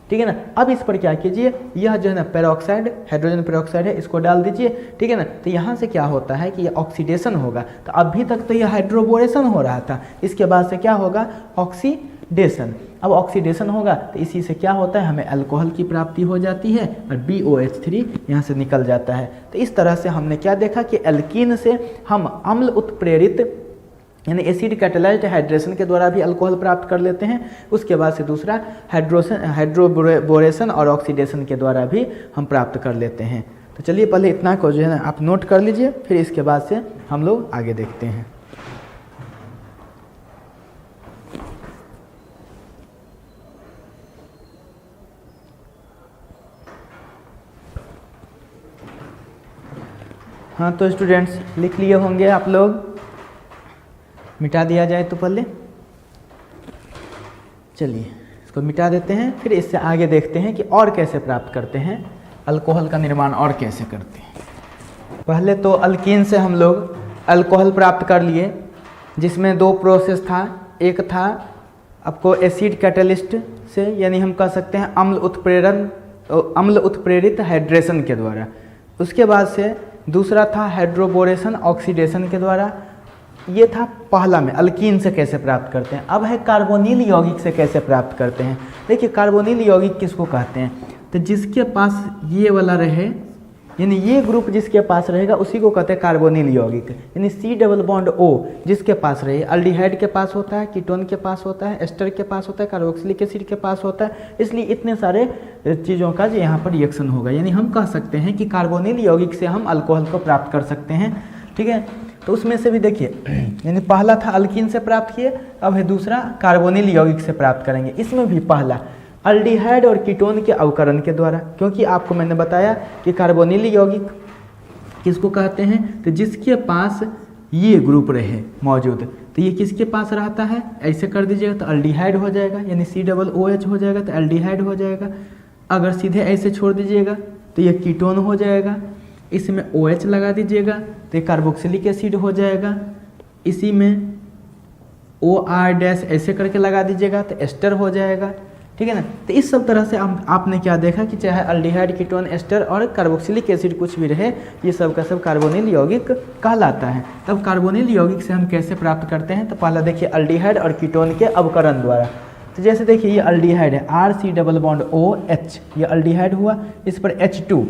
ठीक है ना। अब इस पर क्या कीजिए, यह जो है ना पेरोक्साइड, हाइड्रोजन पेरोक्साइड है, इसको डाल दीजिए, ठीक है ना। तो यहाँ से क्या होता है कि ये ऑक्सीडेशन होगा। तो अभी तक तो यह हाइड्रोबोरेशन हो रहा था, इसके बाद से क्या होगा, ऑक्सीडेशन। अब ऑक्सीडेशन होगा तो इसी से क्या होता है, हमें अल्कोहल की प्राप्ति हो जाती है और BOH3 यहाँ से निकल जाता है। तो इस तरह से हमने क्या देखा कि एल्कीन से हम अम्ल उत्प्रेरित यानी एसिड कैटेलाइज्ड हाइड्रेशन के द्वारा भी अल्कोहल प्राप्त कर लेते हैं। उसके बाद से दूसरा हाइड्रोबोरेशन और ऑक्सीडेशन के द्वारा भी हम प्राप्त कर लेते हैं। तो चलिए पहले इतना को जो है ना आप नोट कर लीजिए, फिर इसके बाद से हम लोग आगे देखते हैं। हाँ तो स्टूडेंट्स लिख लिए होंगे आप लोग, मिटा दिया जाए तो पहले, चलिए इसको मिटा देते हैं, फिर इससे आगे देखते हैं कि और कैसे प्राप्त करते हैं अल्कोहल का निर्माण, और कैसे करते हैं। पहले तो अल्कीन से हम लोग अल्कोहल प्राप्त कर लिए, जिसमें 2 प्रोसेस था। एक था आपको एसिड कैटलिस्ट से, यानी हम कह सकते हैं अम्ल उत्प्रेरित हाइड्रेशन के द्वारा। उसके बाद से दूसरा था हाइड्रोबोरेशन ऑक्सीडेशन के द्वारा। ये था पहला में अल्कीन से कैसे प्राप्त करते हैं। अब है कार्बोनिल यौगिक से कैसे प्राप्त करते हैं। देखिए कार्बोनिल यौगिक किसको कहते हैं, तो जिसके पास ये वाला रहे, यानी ये ग्रुप जिसके पास रहेगा उसी को कहते हैं कार्बोनिल यौगिक। यानी C डबल बॉन्ड O जिसके पास रहे, अल्डिहाइड के पास होता है, कीटोन के पास होता है, एस्टर के पास होता है, कार्बोक्सिलिक एसिड के पास होता है, इसलिए इतने सारे चीज़ों का जो यहाँ पर रिएक्शन होगा। यानी हम कह सकते हैं कि कार्बोनिल यौगिक से हम अल्कोहल को प्राप्त कर सकते हैं, ठीक है। तो उसमें से भी देखिए, यानी पहला था अल्कीन से प्राप्त किए, अब है दूसरा कार्बोनिल यौगिक से प्राप्त करेंगे। इसमें भी पहला अल्डिहाइड और कीटोन के अवकरण के द्वारा, क्योंकि आपको मैंने बताया कि कार्बोनिल यौगिक किसको कहते हैं, तो जिसके पास ये ग्रुप रहे मौजूद, तो ये किसके पास रहता है, ऐसे कर दीजिएगा तो अल्डिहाइड हो जाएगा, यानी COOH हो जाएगा तो अल्डिहाइड हो जाएगा। अगर सीधे ऐसे छोड़ दीजिएगा तो ये कीटोन हो जाएगा, इसमें OH लगा दीजिएगा तो ये कार्बोक्सिलिक एसिड हो जाएगा, इसी में OR- ऐसे करके लगा दीजिएगा तो एस्टर हो जाएगा, ठीक है ना। तो इस सब तरह से आपने क्या देखा कि चाहे अल्डिहाइड, कीटोन, एस्टर और कार्बोक्सिलिक एसिड कुछ भी रहे, ये सब का सब कार्बोनिल यौगिक कहलाता है। तब कार्बोनिल यौगिक से हम कैसे प्राप्त करते हैं, तो पहला देखिए अल्डिहाइड और कीटोन के अवकरण द्वारा। तो जैसे देखिए ये अल्डिहाइड है, RC डबल बॉन्ड OH, ये अल्डिहाइड हुआ, इस पर H2,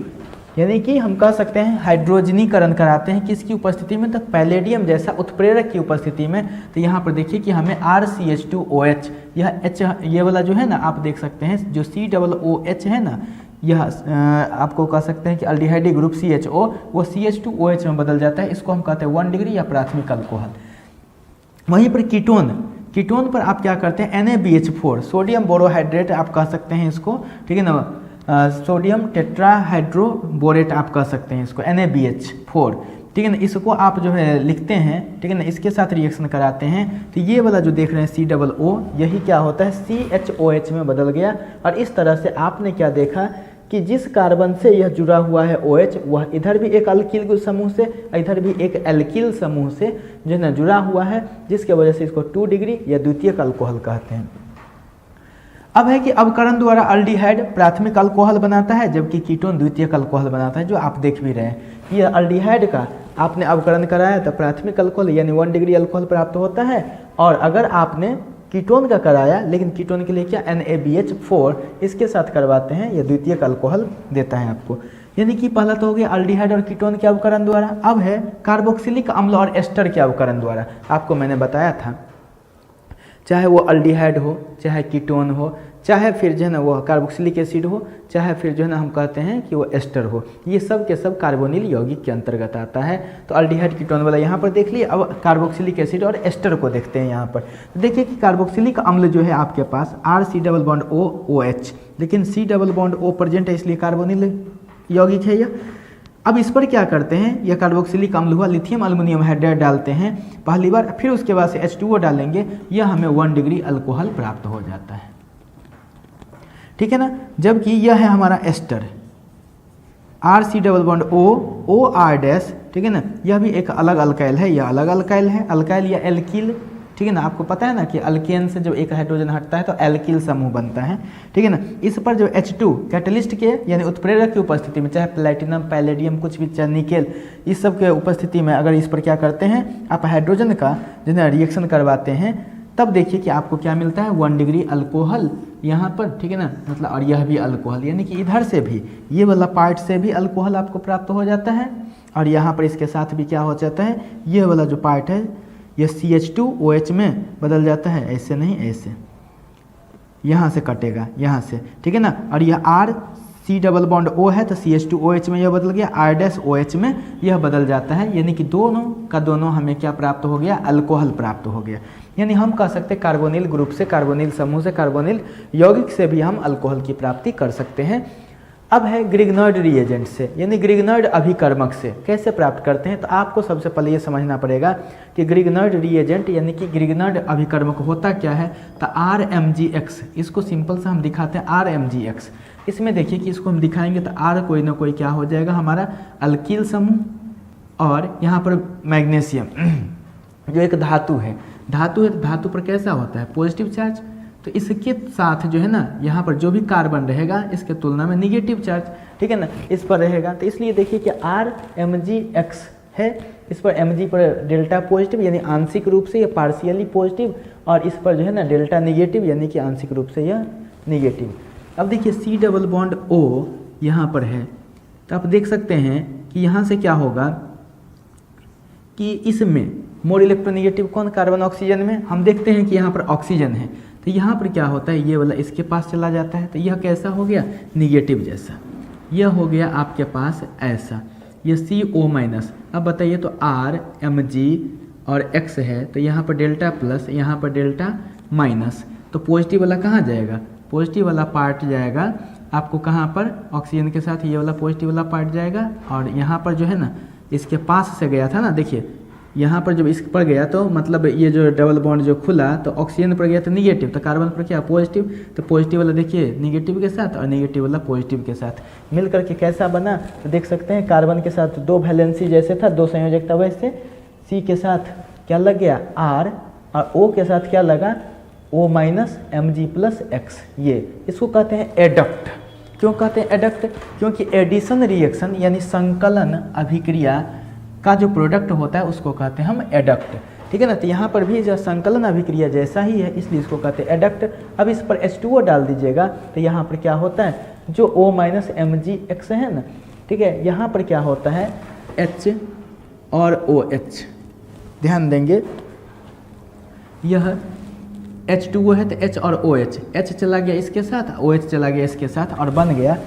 यानी कि हम कह सकते हैं हाइड्रोजनीकरण कराते हैं किसकी उपस्थिति में, तो पैलेडियम जैसा उत्प्रेरक की उपस्थिति में। तो यहाँ पर देखिए कि हमें RCH2OH, यह H ये वाला जो है ना आप देख सकते हैं, जो COOH है ना, यह आपको कह सकते हैं कि अल्डिहाइड ग्रुप CHO वो CH2OH में बदल जाता है, इसको हम कहते हैं 1 डिग्री या प्राथमिक अल्कोहल। वहीं पर कीटोन पर आप क्या करते हैं, NaBH4 सोडियम बोरोहाइड्रेट आप कह सकते हैं इसको, ठीक है ना, सोडियम टेट्राहाइड्रोबोरेट आप कह सकते हैं इसको, NaBH4, ठीक है ना। इसको आप जो है लिखते हैं, ठीक है ना, इसके साथ रिएक्शन कराते हैं तो ये वाला जो देख रहे हैं COO, यही क्या होता है CHOH में बदल गया। और इस तरह से आपने क्या देखा कि जिस कार्बन से यह जुड़ा हुआ है OH, वह इधर भी एक अल्किल समूह से, इधर भी एक एल्किल समूह से जो है ना जुड़ा हुआ है, जिसके वजह से इसको 2 डिग्री या द्वितीयक अल्कोहल कहते हैं। अब है कि अवकरण द्वारा अल्डिहाइड प्राथमिक अल्कोहल बनाता है, जबकि कीटोन द्वितीयक अल्कोहल बनाता है, जो आप देख भी रहे हैं। ये अल्डिहाइड का आपने अवकरण कराया तो प्राथमिक अल्कोहल यानी 1 डिग्री अल्कोहल प्राप्त होता है, और अगर आपने कीटोन का कराया, लेकिन कीटोन के लिए क्या NaBH4 इसके साथ करवाते हैं, यह द्वितीयक अल्कोहल देता है आपको। यानी कि पहला तो हो गया अल्डिहाइड और कीटोन के अवकरण द्वारा। अब है कार्बोक्सिलिक अम्ल और एस्टर के अवकरण द्वारा। आपको मैंने बताया था, चाहे वो अल्डिहाइड हो, चाहे कीटोन हो, चाहे फिर जो है ना वो कार्बोक्सिलिक एसिड हो, चाहे फिर जो है ना हम कहते हैं कि वो एस्टर हो, ये सब के सब कार्बोनिल यौगिक के अंतर्गत आता है। तो अल्डिहाइड कीटोन वाला यहाँ पर देख लिए। अब कार्बोक्सिलिक एसिड और एस्टर को देखते हैं यहाँ पर। तो देखिए कि कार्बोक्सिलिक अम्ल जो है आपके पास RC+O OH, लेकिन C+O प्रेजेंट है, इसलिए कार्बोनिल यौगिक है यह। अब इस पर क्या करते हैं, यह कार्बोक्सिलिक अम्ल हुआ, लिथियम अल्युमिनियम हाइड्राइड डालते हैं पहली बार, फिर उसके बाद से H2O डालेंगे, यह हमें 1 डिग्री अल्कोहल प्राप्त हो जाता है, ठीक है ना। जबकि यह है हमारा एस्टर RC+O OR-, ठीक है ना, यह भी एक अलग अल्काइल है, यह अलग अल्काइल है, अल्काइल या एल्किल, ठीक है ना। आपको पता है ना कि अल्केन से जब एक हाइड्रोजन हटता है तो एल्किल समूह बनता है, ठीक है ना। इस पर जो H2 कैटलिस्ट के यानी उत्प्रेरक की उपस्थिति में, चाहे प्लेटिनम पैलेडियम कुछ भी, चाहे निकेल, इस सब के उपस्थिति में अगर इस पर क्या करते हैं आप हाइड्रोजन का जो है रिएक्शन करवाते हैं, तब देखिए कि आपको क्या मिलता है 1 डिग्री अल्कोहल यहाँ पर, ठीक है ना। मतलब और यह भी अल्कोहल, यानी कि इधर से भी ये वाला पार्ट से भी अल्कोहल आपको प्राप्त हो जाता है, और यहाँ पर इसके साथ भी क्या हो जाता है, ये वाला जो पार्ट है ये CH2OH में बदल जाता है, ऐसे नहीं ऐसे, यहाँ से कटेगा यहाँ से, ठीक है ना। और यह RC+O है तो CH2OH में यह बदल गया, R-OH में यह बदल जाता है, यानी कि दोनों का दोनों हमें क्या प्राप्त हो गया, अल्कोहल प्राप्त हो गया। यानी हम कह सकते हैं कार्बोनिल ग्रुप से, कार्बोनिल समूह से, कार्बोनिल यौगिक से भी हम अल्कोहल की प्राप्ति कर सकते हैं। अब है ग्रिग्नर्ड रिएजेंट से, यानी ग्रिग्नर्ड अभिकर्मक से कैसे प्राप्त करते हैं। तो आपको सबसे पहले ये समझना पड़ेगा कि ग्रिग्नर्ड रिएजेंट यानी कि ग्रिग्नर्ड अभिकर्मक होता क्या है। तो RMgX, इसको सिंपल से हम दिखाते हैं RMgX। इसमें देखिए कि इसको हम दिखाएंगे तो R कोई ना कोई क्या हो जाएगा हमारा अल्किल समूह, और यहाँ पर मैग्नीशियम जो एक धातु है, तो धातु पर कैसा होता है पॉजिटिव चार्ज, तो इसके साथ जो है ना यहाँ पर जो भी कार्बन रहेगा इसके तुलना में निगेटिव चार्ज, ठीक है ना, इस पर रहेगा। तो इसलिए देखिए कि RMgX है, इस पर Mg पर डेल्टा पॉजिटिव यानी आंशिक रूप से यह पार्शियली पॉजिटिव, और इस पर जो है ना डेल्टा निगेटिव यानी कि आंशिक रूप से यह निगेटिव। अब देखिए C+O यहाँ पर है, तो आप देख सकते हैं कि यहाँ से क्या होगा कि इसमें मोर इलेक्ट्रोनिगेटिव कौन, कार्बन ऑक्सीजन में। हम देखते हैं कि यहाँ पर ऑक्सीजन है, तो यहाँ पर क्या होता है, ये वाला इसके पास चला जाता है, तो यह कैसा हो गया निगेटिव जैसा, यह हो गया आपके पास ऐसा, ये CO-। अब बताइए तो RMg और X है, तो यहाँ पर डेल्टा प्लस, यहाँ पर डेल्टा माइनस, तो पॉजिटिव वाला कहाँ जाएगा, पॉजिटिव वाला पार्ट जाएगा आपको कहाँ पर, ऑक्सीजन के साथ ये वाला पॉजिटिव वाला पार्ट जाएगा, और यहाँ पर जो है ना इसके पास से गया था ना, देखिए यहाँ पर जब इस पर गया तो मतलब ये जो डबल बॉन्ड जो खुला तो ऑक्सीजन पर गया तो निगेटिव, तो कार्बन पर क्या पॉजिटिव, तो पॉजिटिव वाला देखिए निगेटिव के साथ और निगेटिव वाला पॉजिटिव के साथ मिल करके कैसा बना, तो देख सकते हैं कार्बन के साथ 2 वैलेंसी जैसे था, 2 संयोजक था, वैसे C के साथ क्या लग गया R, और O के साथ क्या लगा O-Mg+X। ये इसको कहते हैं एडक्ट। क्यों कहते हैं एडक्ट, क्योंकि एडिशन रिएक्शन यानी संकलन अभिक्रिया का जो प्रोडक्ट होता है उसको कहते हैं हम एडक्ट, ठीक है ना। तो यहाँ पर भी जो संकलन अभिक्रिया जैसा ही है, इसलिए इसको कहते हैं एडक्ट। अब इस पर H2O डाल दीजिएगा तो यहाँ पर क्या होता है, जो O-Mgx है ना, ठीक है, यहाँ पर क्या होता है H और OH, ध्यान देंगे यह H2O है तो H और OH, H चला गया इसके साथ, OH चला गया इसके साथ, और बन गया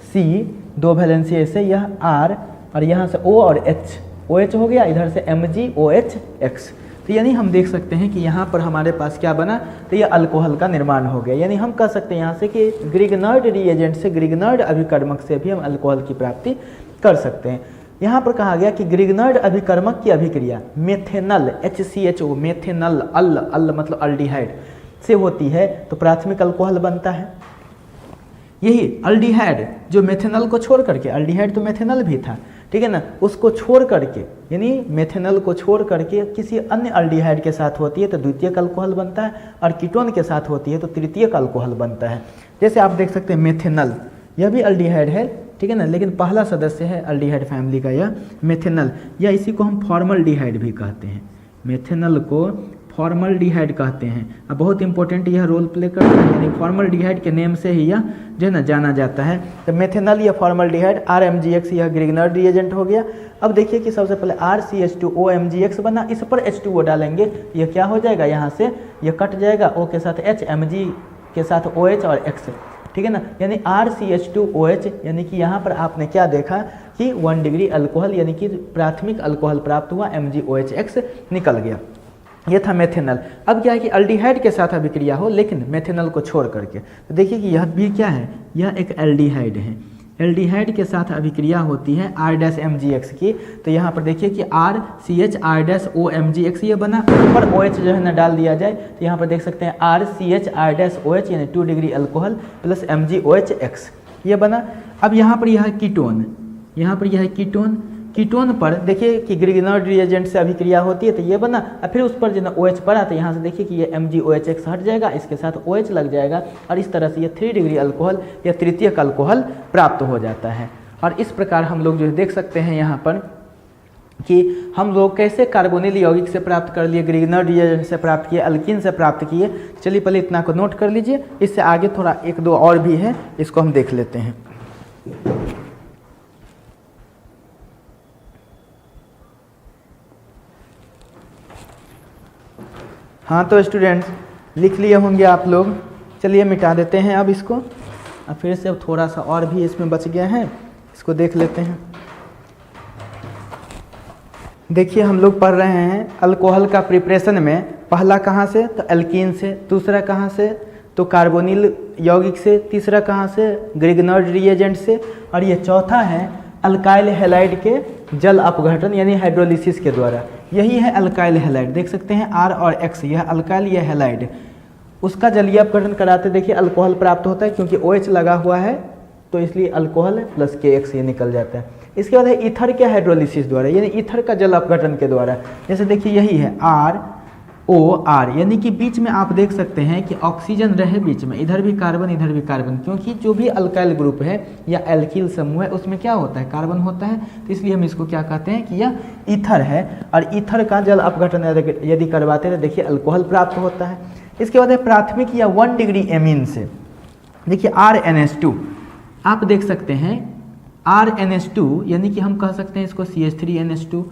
C, 2 वैलेंसी ऐसे, यह R, और यहाँ से O और H, OH हो गया, इधर से MgOH-X। तो यानी हम देख सकते हैं कि यहाँ पर हमारे पास क्या बना, तो यह अल्कोहल का निर्माण हो गया। यानी हम कह सकते हैं यहाँ से कि ग्रिग्नर्ड रिएजेंट से, ग्रिग्नर्ड अभिकर्मक से भी हम अल्कोहल की प्राप्ति कर सकते हैं। यहाँ पर कहा गया कि ग्रिग्नर्ड अभिकर्मक की अभिक्रिया मेथेनल HCHO, मेथेनल अल मतलब अल्डिहाइड से होती है तो प्राथमिक अल्कोहल बनता है। यही अल्डिहाइड जो मेथेनल को छोड़ करके, अल्डिहाइड तो मेथेनल भी था, ठीक है ना, उसको छोड़ करके यानी मेथेनॉल को छोड़ करके किसी अन्य अल्डिहाइड के साथ होती है तो द्वितीयक अल्कोहल बनता है, और कीटोन के साथ होती है तो तृतीयक अल्कोहल बनता है। जैसे आप देख सकते हैं मेथेनॉल, यह भी अल्डिहाइड है, ठीक है ना, लेकिन पहला सदस्य है अल्डिहाइड फैमिली का यह मेथेनॉल, या इसी को हम फॉर्मल्डिहाइड भी कहते हैं। मेथेनॉल को फॉर्मल्डिहाइड कहते हैं। अब बहुत इंपॉर्टेंट यह रोल प्ले करता है, यानी फॉर्मल्डिहाइड के नेम से ही यह जो है ना जाना जाता है। तो मेथेनॉल या फॉर्मल्डिहाइड RMgX यह ग्रिग्नर रिएजेंट हो गया। अब देखिए कि सबसे पहले RCH2OMgX बना, इस पर H2O डालेंगे, यह क्या हो जाएगा, यहाँ से यह कट जाएगा, O के साथ H, Mg के साथ OH और X, ठीक है ना, यानी RCH2OH, यानी कि यहाँ पर आपने क्या देखा कि 1 डिग्री अल्कोहल यानी कि प्राथमिक अल्कोहल प्राप्त हुआ, MgOHX निकल गया। ये था मेथेनॉल। अब क्या है कि अल्डिहाइड के साथ अभिक्रिया हो लेकिन मेथेनॉल को छोड़ करके, तो देखिए कि यह भी क्या है, यह एक एल्डिहाइड है। एल्डिहाइड के साथ अभिक्रिया होती है R-MgX की, तो यहाँ पर देखिए कि RCH-R-OMgX ये बना, ऊपर OH जो है ना डाल दिया जाए, तो यहाँ पर देख सकते हैं RCH-R-OH यानी 2 डिग्री अल्कोहल प्लस MgOHX ये बना। अब यहाँ पर यह है कीटोन, यहाँ पर यह है कीटोन। कीटोन पर देखिए कि ग्रिग्नर रिएजेंट से अभिक्रिया होती है तो ये बना, और फिर उस पर जो ना OH पड़ा तो यहाँ से देखिए कि ये MgOHX हट जाएगा, इसके साथ OH लग जाएगा, और इस तरह से ये 3 डिग्री अल्कोहल या तृतीयक अल्कोहल प्राप्त हो जाता है। और इस प्रकार हम लोग जो देख सकते हैं यहाँ पर कि हम लोग कैसे कार्बोनिल यौगिक से प्राप्त कर लिए, ग्रिग्नर रिएजेंट से प्राप्त किए, अल्कीन से प्राप्त किए। चलिए पहले इतना को नोट कर लीजिए, इससे आगे थोड़ा 1-2 और भी है, इसको हम देख लेते हैं। हाँ तो स्टूडेंट्स लिख लिए होंगे आप लोग, चलिए मिटा देते हैं अब इसको, अब फिर से अब थोड़ा सा और भी इसमें बच गया है, इसको देख लेते हैं। देखिए हम लोग पढ़ रहे हैं अल्कोहल का प्रिपरेशन में, पहला कहाँ से, तो एल्कीन से, दूसरा कहाँ से, तो कार्बोनिल यौगिक से, तीसरा कहाँ से, ग्रिग्नर रिएजेंट से, और ये चौथा है अल्काइल हैलाइड के जल अपघटन यानी हाइड्रोलिसिस के द्वारा। यही है अल्काइल हैलाइड, देख सकते हैं R और X, यह अल्काइल यह हैलाइड, उसका जलीय अपघटन कराते देखिए अल्कोहल प्राप्त होता है, क्योंकि OH लगा हुआ है तो इसलिए अल्कोहल प्लस KX ये निकल जाता है। इसके बाद है ईथर के हाइड्रोलिसिस द्वारा, यानी ईथर का जल अपघटन के द्वारा। जैसे देखिए यही है ROR, यानी कि बीच में आप देख सकते हैं कि ऑक्सीजन रहे बीच में, इधर भी कार्बन इधर भी कार्बन, क्योंकि जो भी अल्काइल ग्रुप है या एल्किल समूह है उसमें क्या होता है, कार्बन होता है, तो इसलिए हम इसको क्या कहते हैं कि यह ईथर है। और ईथर का जल अपघटन यदि करवाते हैं तो देखिए अल्कोहल प्राप्त होता है। इसके बाद है प्राथमिक या 1 डिग्री एमीन से, देखिए RNH2, आप देख सकते हैं RNH2, यानी कि हम कह सकते हैं इसको CH3NH2,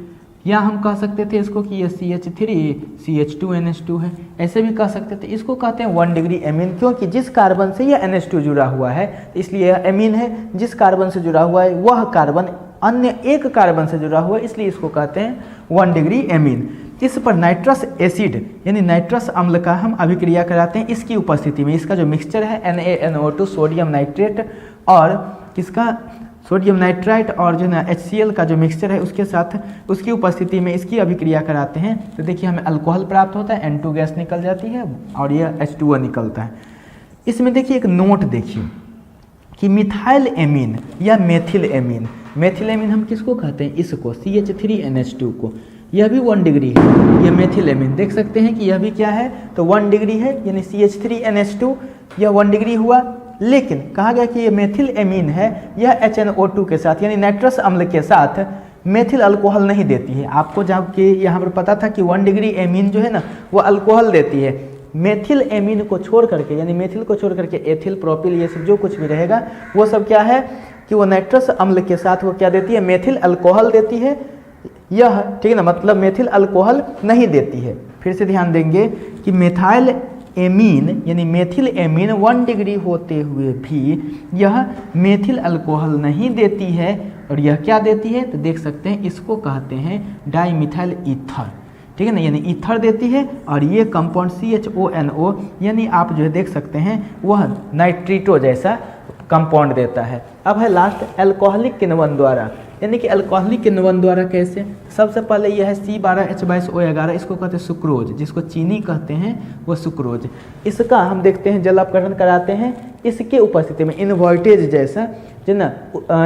या हम कह सकते थे इसको कि ये CH3CH2NH2 है, ऐसे भी कह सकते थे। इसको कहते हैं 1 डिग्री एमीन, क्योंकि जिस कार्बन से यह NH2 जुड़ा हुआ है इसलिए यह एमीन है, जिस कार्बन से जुड़ा हुआ है वह कार्बन अन्य एक कार्बन से जुड़ा हुआ है, इसलिए इसको कहते हैं 1 डिग्री एमीन। इस पर नाइट्रस एसिड यानी नाइट्रस अम्ल का हम अभिक्रिया कराते हैं इसकी उपस्थिति में। इसका जो मिक्सचर है NaNO2 सोडियम नाइट्रेट और किसका सोडियम नाइट्राइट और जो है HCl का जो मिक्सचर है उसके साथ उसकी उपस्थिति में इसकी अभिक्रिया कराते हैं, तो देखिए हमें अल्कोहल प्राप्त होता है, N2 गैस निकल जाती है और यह H2O निकलता है। इसमें देखिए एक नोट देखिए कि मिथाइल एमीन या मेथिल एमीन, मेथिल एमीन हम किसको कहते हैं, इसको CH3NH2 को, यह भी 1 डिग्री है, यह मेथिल एमीन देख सकते हैं कि यह भी क्या है, तो 1 डिग्री है, यानी CH3NH2 यह 1 डिग्री हुआ। लेकिन कहा गया कि ये मेथिल एमीन है, यह HNO2 के साथ यानी नाइट्रस अम्ल के साथ मेथिल अल्कोहल नहीं देती है। आपको जबकि यहाँ पर पता था कि 1 डिग्री एमीन जो है ना वो अल्कोहल देती है, मेथिल एमीन को छोड़ करके यानी मेथिल को छोड़ करके एथिल प्रोपिल ये सब जो कुछ भी रहेगा वो सब क्या है कि वो नाइट्रस अम्ल के साथ वो क्या देती है, मेथिल अल्कोहल देती है, यह ठीक है ना, मतलब मेथिल अल्कोहल नहीं देती है। फिर से ध्यान देंगे कि मेथाइल एमीन यानी मेथिल एमीन 1 डिग्री होते हुए भी यह मेथिल अल्कोहल नहीं देती है, और यह क्या देती है, तो देख सकते हैं इसको कहते हैं डाईमिथाइल ईथर, ठीक है ना, यानी ईथर देती है। और ये कंपाउंड CHONO यानी आप जो है देख सकते हैं वह नाइट्रिटो जैसा कंपाउंड देता है। अब है लास्ट अल्कोहलिक किण्वन द्वारा, यानी कि अल्कोहलिक किण्वन द्वारा कैसे, सबसे पहले यह है C12H22O11, इसको कहते हैं सुक्रोज, जिसको चीनी कहते हैं वो सुक्रोज। इसका हम देखते हैं जल अपघटन कराते हैं इसके उपस्थिति में इनवर्टेज जैसा जो ना,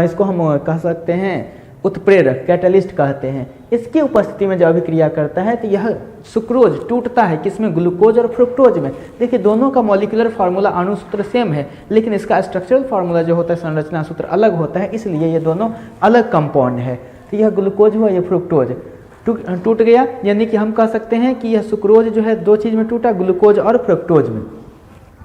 इसको हम कह सकते हैं उत्प्रेरक कैटलिस्ट कहते हैं, इसकी उपस्थिति में जब अभिक्रिया करता है तो यह सुक्रोज टूटता है, किसमें, ग्लूकोज और फ्रुक्टोज में। देखिए दोनों का मॉलिक्यूलर फार्मूला अणुसूत्र सेम है, लेकिन इसका स्ट्रक्चरल फार्मूला जो होता है, संरचना सूत्र अलग होता है, इसलिए ये दोनों अलग कंपाउंड है। तो यह ग्लूकोज हुआ, यह फ्रुक्टोज टूट गया, यानी कि हम कह सकते हैं कि यह सुक्रोज जो है दो चीज़ में टूटा, ग्लूकोज और फ्रुक्टोज में।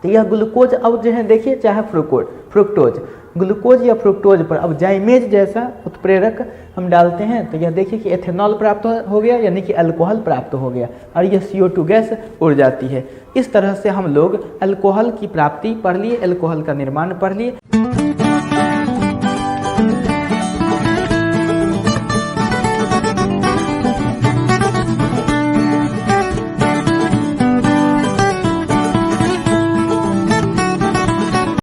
तो यह ग्लूकोज अब जो है देखिए, चाहे फ्रुक्टोज, ग्लूकोज या फ्रुक्टोज पर अब जाइमेज जैसा उत्प्रेरक हम डालते हैं तो यह देखिए कि एथेनॉल प्राप्त हो गया, यानी कि अल्कोहल प्राप्त हो गया, और यह CO2 गैस उड़ जाती है। इस तरह से हम लोग अल्कोहल की प्राप्ति पढ़ लिए, अल्कोहल का निर्माण पढ़ लिए।